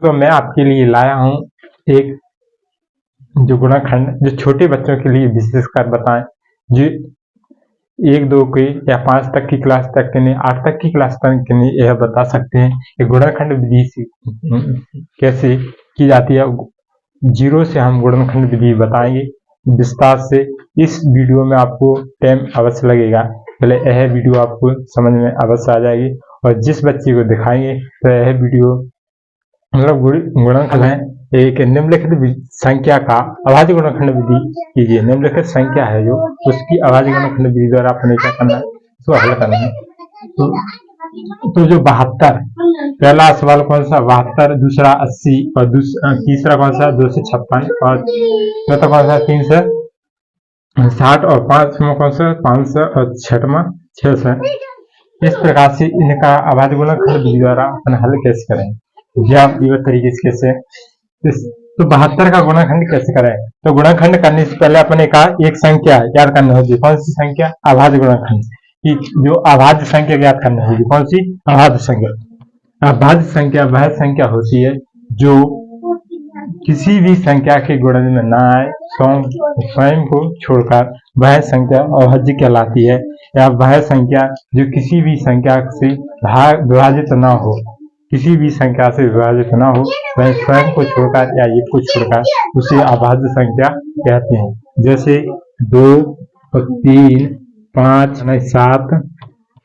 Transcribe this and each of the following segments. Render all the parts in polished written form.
तो मैं आपके लिए लाया हूँ एक जो गुणनखंड जो छोटे बच्चों के लिए विशेषकर बताएं, जो 1-2 के या 5 तक की क्लास तक के लिए, 8 तक की क्लास तक के लिए यह बता सकते हैं कि गुणनखंड विधि कैसे की जाती है। जीरो से हम गुणनखंड विधि बताएंगे विस्तार से। इस वीडियो में आपको टाइम अवश्य लगेगा, पहले यह वीडियो आपको समझ में अवश्य आ जाएगी, और जिस बच्चे को दिखाएंगे तो यह वीडियो मतलब गुणनखंड है एक निम्नलिखित संख्या का अभाज्य गुणनखंड विधि कीजिए। निम्नलिखित संख्या है जो उसकी अभाज्य गुणनखंड विधि द्वारा अपने क्या करना है, उसको हल करना है। तो जो 72, पहला सवाल कौन सा 72, दूसरा 80 और तीसरा कौन सा 256 और चौथा कौन सा 360 और पांचवा कौन सा 500 और छठवां 600। इस प्रकार से इनका अभाज्य गुणनखंड विधि द्वारा अपन हल कैसे करें, तरीके से तो 72 का गुणनखंड कैसे करें। तो गुणनखंड करने से पहले अपने का एक संख्या याद करनी होगी। कौन सी संख्या, अभाज्य गुणनखंड की जो अभाज्य संख्या याद करनी होगी। कौन सी, अभाज्य संख्या। अभाज्य संख्या वह संख्या होती है जो किसी भी संख्या के गुणन में न आए, स्वयं को छोड़कर वह संख्या अभाज्य कहलाती है, या वह संख्या जो किसी भी संख्या से विभाजित न हो, किसी भी संख्या से विभाजित न हो, वह स्वयं को छोड़कर या एक को छोड़कर उसे अभाज्य संख्या कहते हैं। जैसे 2 और 3, 5 नहीं 7,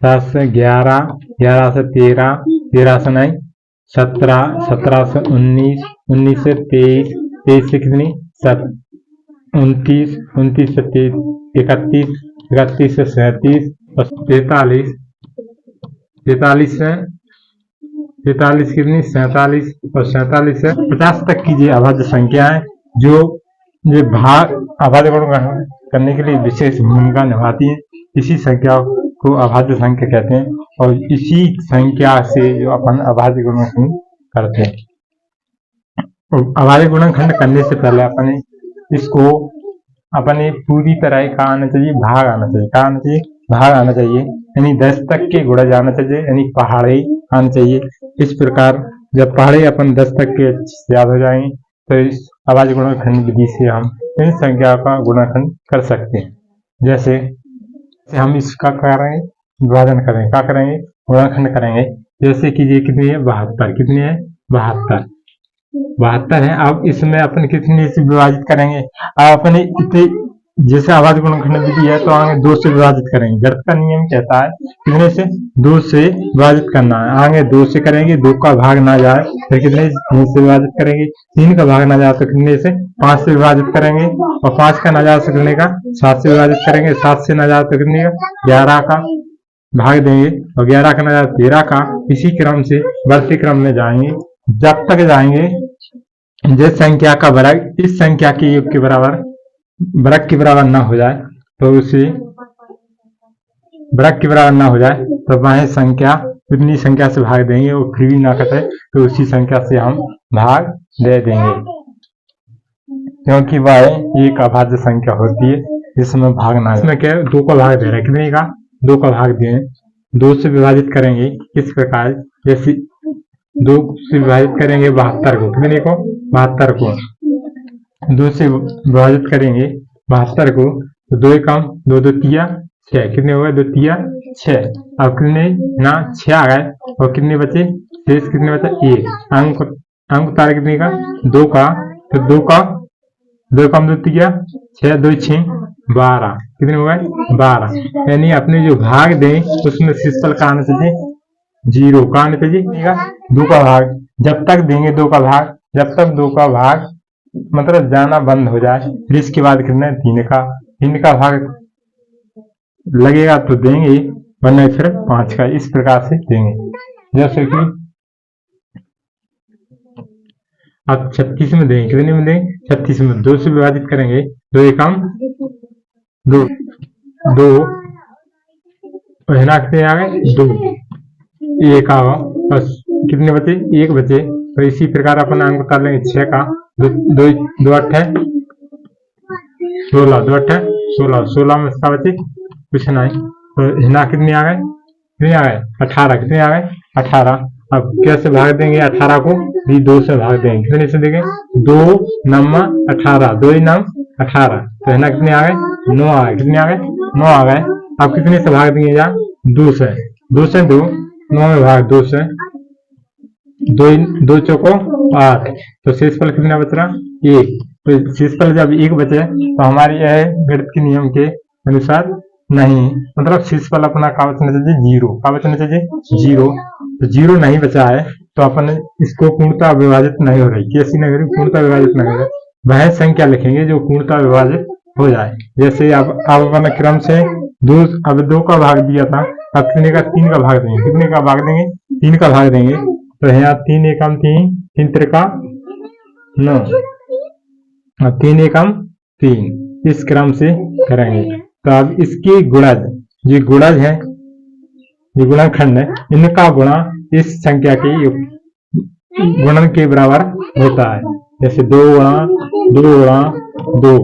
7 से 11, 11 से 13, 13 से नहीं 17, 17 से 19, 19 से 23, 23 से कितनी 29, 29 से 31, 31 से 37 और 43, 43 से 43 कितनी 47 और 47 से 50 तक की ये अभाज्य संख्या है जो ये भाग अभाज्य गुणनखंड करने के लिए विशेष भूमिका निभाती है। इसी संख्या को अभाज्य संख्या कहते हैं, और इसी संख्या से जो अपन अभाज्य गुणनखंड करते हैं। अभाज्य गुणनखंड करने से पहले अपने इसको अपने पूरी तरह का आना चाहिए, भाग आना चाहिए। क्या आना चाहिए, भाग आना चाहिए, यानी 10 तक के गुणा जाना चाहिए, यानी पहाड़े आना चाहिए। इस प्रकार जब पहाड़े अपन 10 तक के याद हो जाएंगे तो इस अभाज्य गुणनखंड विधि से हम इन संख्या का गुणनखंड कर सकते हैं। जैसे हम इसका करेंगे विभाजन करेंगे, क्या करेंगे, गुणनखंड करेंगे। जैसे कि ये कितनी है 72, कितनी है 72 है। अब इसमें अपन कितने से विभाजित करेंगे, अब अपने इतने जैसे अभाज्य गुणनखंड विधि है तो आगे 2 से विभाजित करेंगे। गणित का नियम कहता है कितने से 2 से विभाजित करना है। आगे 2 से करेंगे, 2 का भाग ना जाए फिर कितने 3 से विभाजित करेंगे, 3 का भाग ना जाए तो कितने से 5 से विभाजित करेंगे, और 5 का ना जाए तो कितने का 7 से विभाजित करेंगे, 7 से ना जाए तो कितने का 11 का भाग देंगे, और 11 का ना जाए 13 का। इसी क्रम से बढ़ते क्रम में जाएंगे जब तक जाएंगे जिस संख्या का वर्ग इस संख्या के योग के बराबर वर्ग के बराबर न हो जाए, तो उसे वर्ग के बराबर न हो जाए तो वह संख्या उतनी संख्या से भाग देंगे, वो फिर भी ना कटे तो उसी संख्या से हम भाग दे देंगे, क्योंकि वह एक अभाज्य संख्या होती है जिसमें भाग ना। इसमें क्या 2 का भाग दे रहा है, कितने का 2 का भाग दें, 2 से विभाजित करेंगे। इस प्रकार जैसे 2 से विभाजित करेंगे 72 को, कितने को 72 को 2 से विभाजित करेंगे 72 को, तो 2 कम 2 2 3 6, कितने हो गए 2 3 6। अब कितने ना 6 आ गए, और कितने बचे शेष कितने बचे 1 अंक तारे कितने का 2 का, तो 2 कम 2 3 6 2 6 12, कितने हो गए 12। यानी अपने जो भाग दें उसमें शिष्टफल का आना चाहिए 0 का आना चाहिए। 2 का भाग जब तक देंगे 2 का भाग, जब तक 2 का भाग मतलब जाना बंद हो जाए, फिर इसके बाद कितना 3 का भाग लगेगा तो देंगे, वरना फिर 5 का। इस प्रकार से देंगे। जैसे कि अब 36 में देंगे, कितने में देंगे 36 में 2 से विभाजित करेंगे, 2 कम 2 2 कितने आ गए 2 1 आ बस, कितने बचे 1 बचे। तो इसी प्रकार अपन अंक बता लेंगे 6 का 2 8 है 16, 2 8 है 16, 16 में इसका बचे कुछ नहीं, तो हिना कितने आ गए 18, कितने आ गए 18। अब कैसे भाग देंगे 18 को? भी 2 से भाग देंगे। कितने से देंगे? 2 नम्मा 18, 2 ही नम 18, तो है ना कितने आ गए? 9 आ गए। कितने आ गए? 9 आ गए। अब कितने से भाग देंगे? यहाँ 2 से, 2 से 2, 9 में भाग 2 से, 2 चौको 8, तो शेषफल कितना बच रहा? 1। तो शेषफल जब 1 बचे तो हमारे यह गणित के नियम के अनुसार नहीं, मतलब शेषफल अपना का बचना चाहिए 0, का बचना चाहिए 0। तो 0 नहीं बचा है तो अपन इसको पूर्णतः विभाजित नहीं हो रही, कैसी नहीं हो रही? पूर्णतः विभाजित नहीं हो रही। वह संख्या लिखेंगे जो पूर्णतः विभाजित हो जाए। जैसे अब अपन क्रम से 2, अब 2 का भाग दिया था, अब कितने का? 3 का भाग देंगे। कितने का भाग देंगे? 3 का भाग देंगे। तो यहाँ 3 एकम 3, 3 त्रिका 9, 3 एकम 3, इस क्रम से करेंगे। तो अब इसकी गुणज, ये गुणज है, ये गुणनखंड है, इनका गुणा इस संख्या के गुणन के बराबर होता है। जैसे 2 गुणा 2 गुणा 2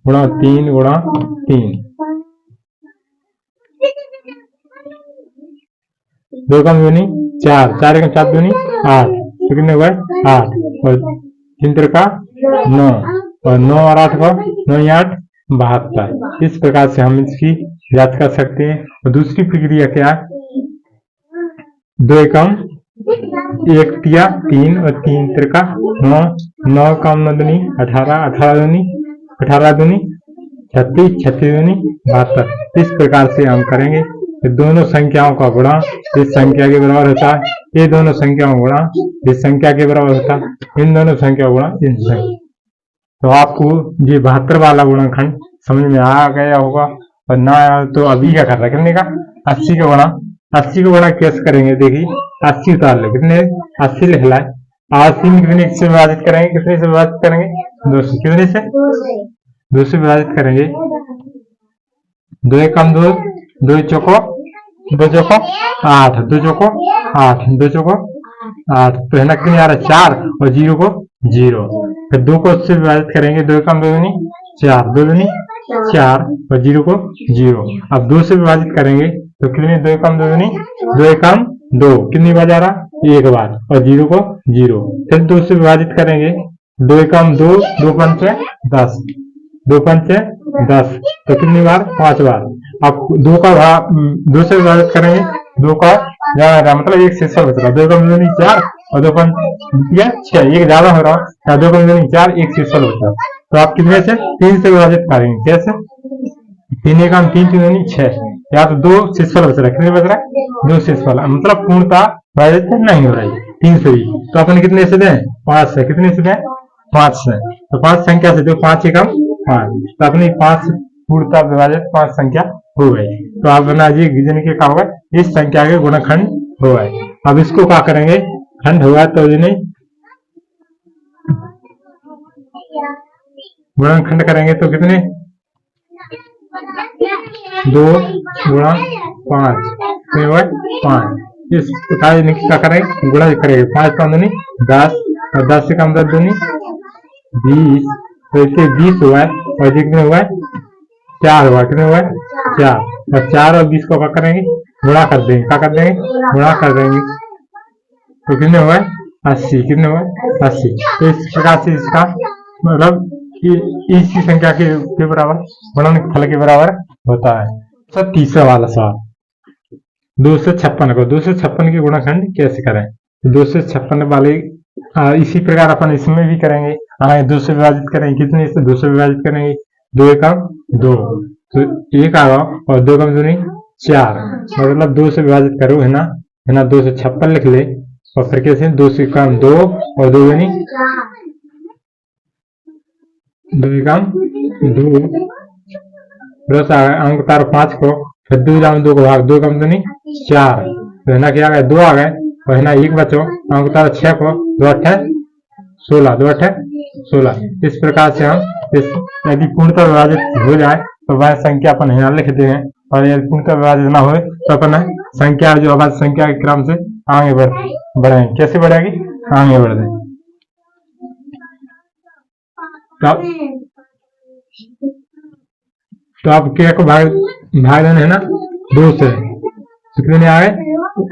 गुणा 3 गुणा 3, 2 कम दूनी 4, 4 एकम 4 दूनी 8, तो कितने हुए? 8, और 3 त्रिका 9, और 9 और 8 को 9 8 72। इस प्रकार से हम इसकी जांच कर सकते हैं। और दूसरी प्रक्रिया क्या है? 2 एकम 1 तिया 3 और 3 त्रिका 9, 9 कम 9 दूनी 18, 18 दूनी 18 दूनी 36, 36 दूनी 72। इस प्रकार से हम करेंगे। तो दोनों संख्याओं का गुणा इस संख्या के बराबर होता है, ये दोनों संख्याओं का गुणा इस संख्या के बराबर होता है, इन दोनों संख्या गुणा इन संख्या। तो आपको ये 72 वाला गुणनखंड समझ में आ गया होगा, और ना आया तो अभी क्या कर रहा है? करने का 80 का गुणा, 80 का गुणा कैसे करेंगे? देखिए 80 उतार लो, कितने? 80 लिख लाए। 80 में कितने से विभाजित करेंगे? कितने से विभाजित करेंगे? 2 से। कितने से? 2 से विभाजित करेंगे। 2 एकम 2, 2 चौको 2 चौको 8, 2 चौको 8, 2 चौको 8, तो है ना कितने आ रहा है? 4, और 0 को 0। फिर 2 को उससे विभाजित करेंगे। 2 एकम 2 दूनी 4, 2 दूनी 4, और 0 को 0। अब 2 से विभाजित करेंगे तो कितने? 2 एकम 2 दूनी 2 एकम 2, कितनी बार जा रहा? 1 बार, और 0 को 0। फिर 2 से विभाजित करेंगे। 2 एकम 2, 2 पंचे 10, 2 पंचे 10, तो कितनी बार? 5 बार। अब 2 का भाग 2 से विभाजित करेंगे। 2 का जा रहा, मतलब एक शेषफल बच रहा। 2 एकम 2 दूनी 4, और 2 पंच 6, एक ज्यादा हो रहा है। 2 एकम 2 दूनी 4, एक शेषफल बच रहा। तो आप कितने से? 3 से विभाजित करेंगे। कैसे? 3 एकम 3, 3 दूनी 6, या तो 2 शेषफल बच रहा है। कितने बच रहा है? 2 शेषफल, मतलब पूर्णतः विभाजित नहीं हो रही 3 से ही। तो अपन कितने से दें? 5 से। कितने से दें? 5 से। तो 5 संख्या से जो 5 एकम 5, तो अपनी 5 पूर्णतः विभाजित 5 संख्या हो गई। तो आप बना जी गिजन के क्या होगा? इस संख्या के गुणनखंड हो गए। अब इसको क्या करेंगे? खंड होगा तो नहीं, गुणनखंड करेंगे तो कितने? 2 गुणा 5, 5। इस क्या करेंगे? गुणा करेंगे। 5 कम दूनी 10, और 10 से कम 10 दूनी 20, तो इससे 20 हुआ है, और कितने हुआ है? 4 हुआ। कितने हुआ है? 4, और 4 और 20 को क्या करेंगे? गुणा कर देंगे। क्या कर देंगे? गुणा कर देंगे। तो कितने हुआ है? 80। कितने हुआ है? 80। तो इस प्रकार से इसका मतलब इसी संख्या के बराबर गुणनफल के बराबर होता है। सब तीसरा वाला सवाल, 256 को 256 के गुणनखंड कैसे करें? तो 256 वाले इसी प्रकार अपन इसमें भी करेंगे। 2 से विभाजित करेंगे। कितने से? 2 से विभाजित करेंगे। 2 एकम 2, तो 1 आ गया, और 2 कम दूनी 4, मतलब 2 से विभाजित करो, है ना 256 लिख ले। और फिर कैसे? 2 से कम 2, और 2 दूनी 2 एकम 2, प्लस आ गया अंक तार 5 को, फिर 2 को भाग 2 कम दूनी 4, तो है ना क्या आ गया? 2 आ गए, और है ना 1 बचो, अंक तार 6 को 2 8 16, 2 8 16। इस प्रकार से हम यदि पूर्णतः विभाजित हो जाए तो वह संख्या अपन यहाँ लिख देंगे, और यदि पूर्णतः विभाजित न हो तो अपन संख्या जो अभाज्य संख्या के क्रम से आगे बढ़ेंगे। कैसे बढ़ेगी? आगे बढ़ देंगे। तो आप क्या को भाग देना है ना 2 से, तो कितने आ गए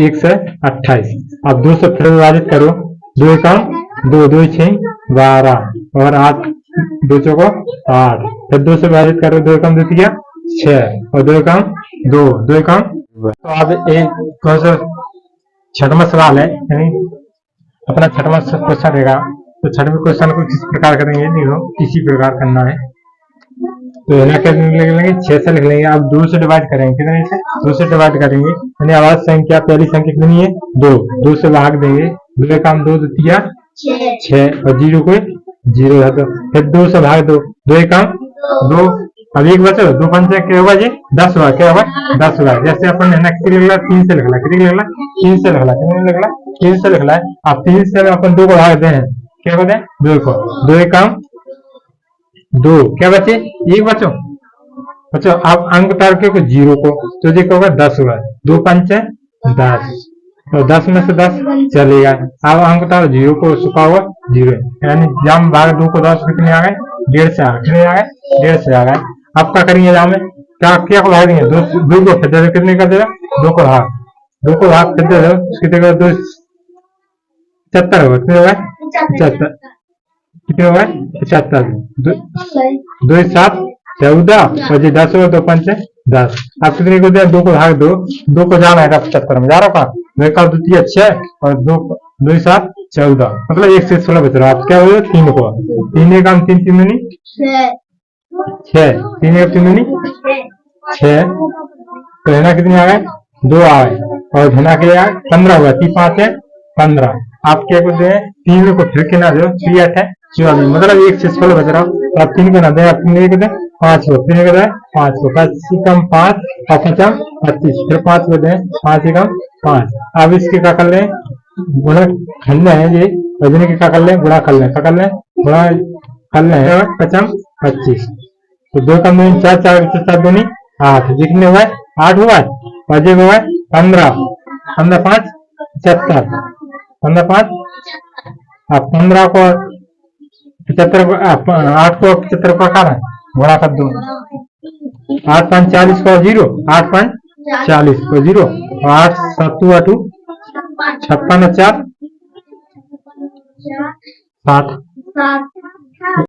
128। अब 2 से फिर विभाजित करो, 2 एकम 2, 2 6 12 और 8 2 चौको 8। फिर 2 से विभाजित करो, 2 एकम 2 किया 6 और 2 एकम 2, 2 एकम। तो अब एक कौन सा छठवां सवाल है, यानी अपना छठवां क्वेश्चन रहेगा। तो छठवें क्वेश्चन को किस प्रकार करेंगे, देखो इसी प्रकार करना है। तो यहाँ क्या लिख लेंगे 6 से लिख लेंगे। अब 2 से डिवाइड करेंगे, कितने से 2 से डिवाइड करेंगे, यानी आवाज संख्या पहली संख्या कितनी है 2, 2 से भाग देंगे, 2 एकम 2 द्वितीय 6 और 0 को 0 है। तो फिर 2 से भाग दो, 2 एकम 2। अब एक बचा 2 पंचे क्या होगा जी 10 हुआ, क्या होगा 10 हुआ। जैसे अपन है ना कितनी लिखला 3 से लिखला, कितनी लिखला 3 से लिखला, कितने लिखला 3 से लिखला है। अब 3 से अपन 2 को भाग दे हैं, क्या होता है 2 को, 2 एकम 2 क्या बचे 1 बचो। अच्छा आप अंक तार के 0 को, तो देखो होगा 10 हुआ, 2 पंचे 10, तो 10 में से 10 चलेगा। अब अंक तार 0 को सुखा हुआ 0, यानी जम भाग 2 को 10 कितने आ गए 1.5 से आ गए, कितने आ गए 1.5 से आ गए। अब क्या करेंगे जहाँ में क्या को भाग देंगे 2 को फिर दे, कितने कर देगा 2 को भाग, 2 को भाग फिर दे दो, कितने का 2 75 होगा, कितने होगा 75, कितने होगा 75, 2 7 14 और 10 होगा 2 5 10। आप कितने को दे 2 को भाग दो, 2 को जाना है 75 में जा रहा होगा, 2 का द्वितीय 6 और 2 7 14, मतलब 1 से 16 बच रहा। आप क्या हो 3 को 3 एकम 3 3 दूनी 6, 3 एक 3 दूनी 6, तो है ना कितने आ गए 2 आ गए और धना के 15 हुआ, 3 5 है 15। आप क्या करते हैं 3 को फिर के ना दो, 3 8 है 24, मतलब 1 से 16 बच रहा हो। तो आप 3 को ना दे, आप 3 को दे 5 को, 3 को दे 5 को, 5 एकम 5 और 5 25, फिर 5 को दे 5 एकम 5। अब इसके क्या कर ले गुणा खंड है ये, वजन के क्या कर ले गुणा कर ले, क्या कर ले गुणा कर ले 5 25। तो 2 कम 4 4 4 दूनी 8, जितने हुआ 8 हुआ और जो हुआ 15, 15 5 75, 15 5 आप 15 को 75 को 8 को 75 को काटा गुणा कर दो, 8 5 40 को 0, 8 5 40 को 0 और 8 7 8 56 4 60